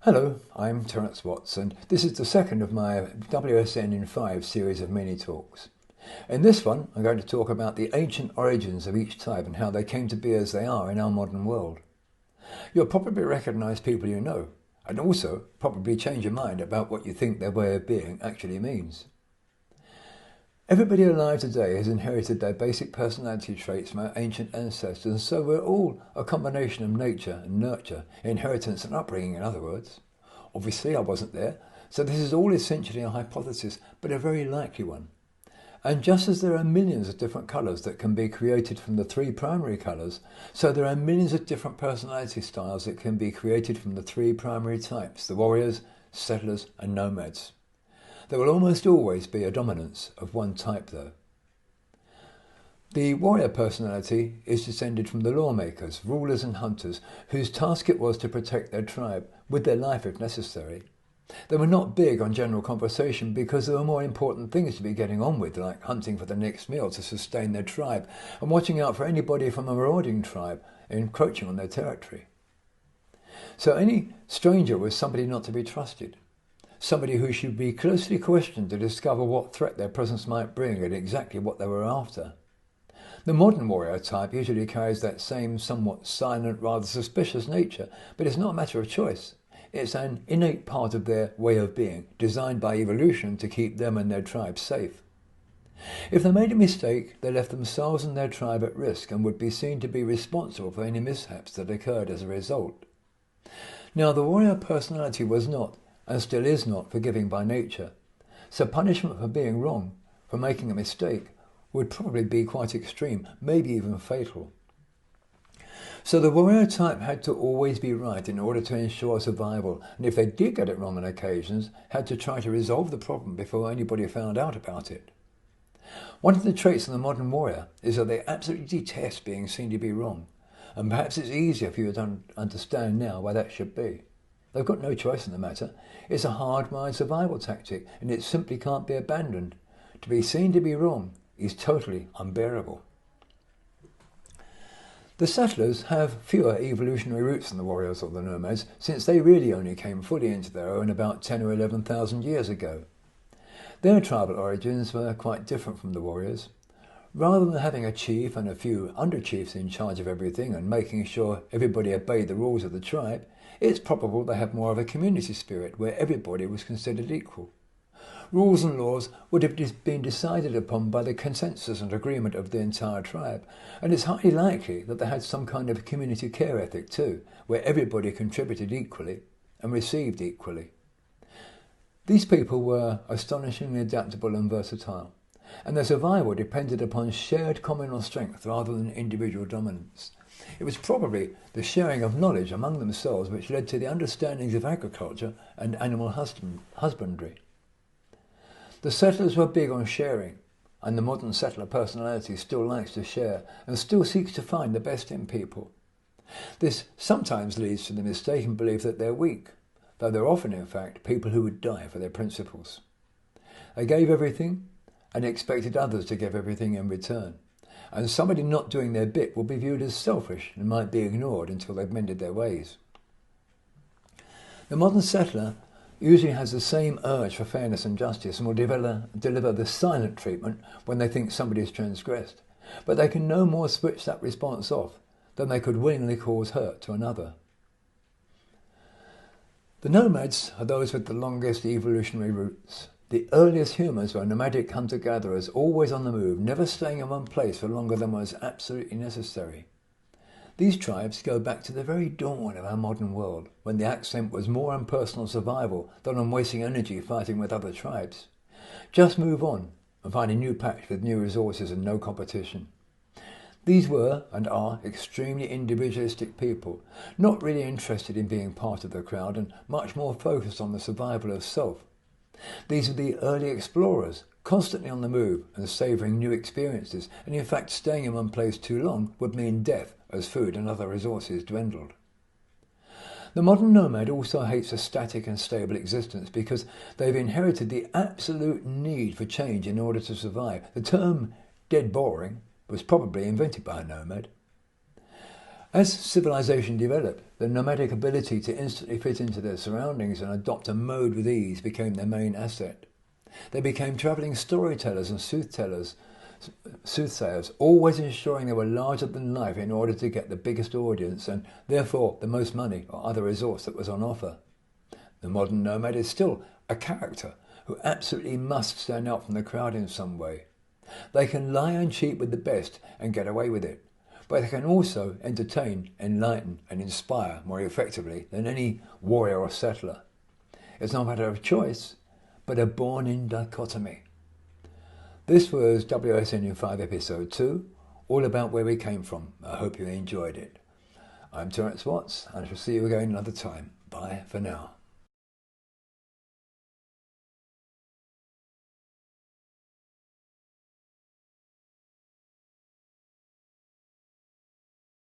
Hello, I'm Terence Watts, and this is the second of my WSN in 5 series of mini talks. In this one, I'm going to talk about the ancient origins of each type and how they came to be as they are in our modern world. You'll probably recognise people you know, and also probably change your mind about what you think their way of being actually means. Everybody alive today has inherited their basic personality traits from our ancient ancestors, and so we're all a combination of nature and nurture, inheritance and upbringing in other words. Obviously I wasn't there, so this is all essentially a hypothesis, but a very likely one. And just as there are millions of different colours that can be created from the 3 primary colours, so there are millions of different personality styles that can be created from the 3 primary types, the warriors, settlers and nomads. There will almost always be a dominance of one type though. The warrior personality is descended from the lawmakers, rulers and hunters, whose task it was to protect their tribe, with their life if necessary. They were not big on general conversation because there were more important things to be getting on with, like hunting for the next meal to sustain their tribe and watching out for anybody from a marauding tribe encroaching on their territory. So any stranger was somebody not to be trusted. Somebody who should be closely questioned to discover what threat their presence might bring and exactly what they were after. The modern warrior type usually carries that same somewhat silent, rather suspicious nature, but it's not a matter of choice. It's an innate part of their way of being, designed by evolution to keep them and their tribe safe. If they made a mistake, they left themselves and their tribe at risk and would be seen to be responsible for any mishaps that occurred as a result. Now, the warrior personality was not, and still is not, forgiving by nature, so punishment for being wrong, for making a mistake, would probably be quite extreme, maybe even fatal. So the warrior type had to always be right in order to ensure survival, and if they did get it wrong on occasions, had to try to resolve the problem before anybody found out about it. One of the traits of the modern warrior is that they absolutely detest being seen to be wrong, and perhaps it's easier for you to understand now why that should be. They've got no choice in the matter. It's a hard-wired survival tactic, and it simply can't be abandoned. To be seen to be wrong is totally unbearable. The settlers have fewer evolutionary roots than the warriors or the nomads, since they really only came fully into their own about 10 or 11,000 years ago. Their tribal origins were quite different from the warriors. Rather than having a chief and a few under-chiefs in charge of everything and making sure everybody obeyed the rules of the tribe, it's probable they had more of a community spirit where everybody was considered equal. Rules and laws would have been decided upon by the consensus and agreement of the entire tribe, and it's highly likely that they had some kind of community care ethic too, where everybody contributed equally and received equally. These people were astonishingly adaptable and versatile, and their survival depended upon shared communal strength rather than individual dominance. It was probably the sharing of knowledge among themselves which led to the understandings of agriculture and animal husbandry. The settlers were big on sharing, and the modern settler personality still likes to share and still seeks to find the best in people. This sometimes leads to the mistaken belief that they're weak, though they're often in fact people who would die for their principles. They gave everything and expected others to give everything in return, and somebody not doing their bit will be viewed as selfish and might be ignored until they've mended their ways. The modern settler usually has the same urge for fairness and justice and will deliver the silent treatment when they think somebody has transgressed, but they can no more switch that response off than they could willingly cause hurt to another. The nomads are those with the longest evolutionary roots. The earliest humans were nomadic hunter-gatherers, always on the move, never staying in one place for longer than was absolutely necessary. These tribes go back to the very dawn of our modern world, when the accent was more on personal survival than on wasting energy fighting with other tribes. Just move on and find a new patch with new resources and no competition. These were and are extremely individualistic people, not really interested in being part of the crowd and much more focused on the survival of self. These are the early explorers, constantly on the move and savouring new experiences, and in fact staying in one place too long would mean death as food and other resources dwindled. The modern nomad also hates a static and stable existence because they've inherited the absolute need for change in order to survive. The term dead boring was probably invented by a nomad. As civilization developed, the nomadic ability to instantly fit into their surroundings and adopt a mode with ease became their main asset. They became travelling storytellers and soothsayers, always ensuring they were larger than life in order to get the biggest audience and therefore the most money or other resource that was on offer. The modern nomad is still a character who absolutely must stand out from the crowd in some way. They can lie and cheat with the best and get away with it, but they can also entertain, enlighten and inspire more effectively than any warrior or settler. It's not a matter of choice, but a born-in dichotomy. This was WSN in 5 episode 2, all about where we came from. I hope you enjoyed it. I'm Terence Watts, and I shall see you again another time. Bye for now.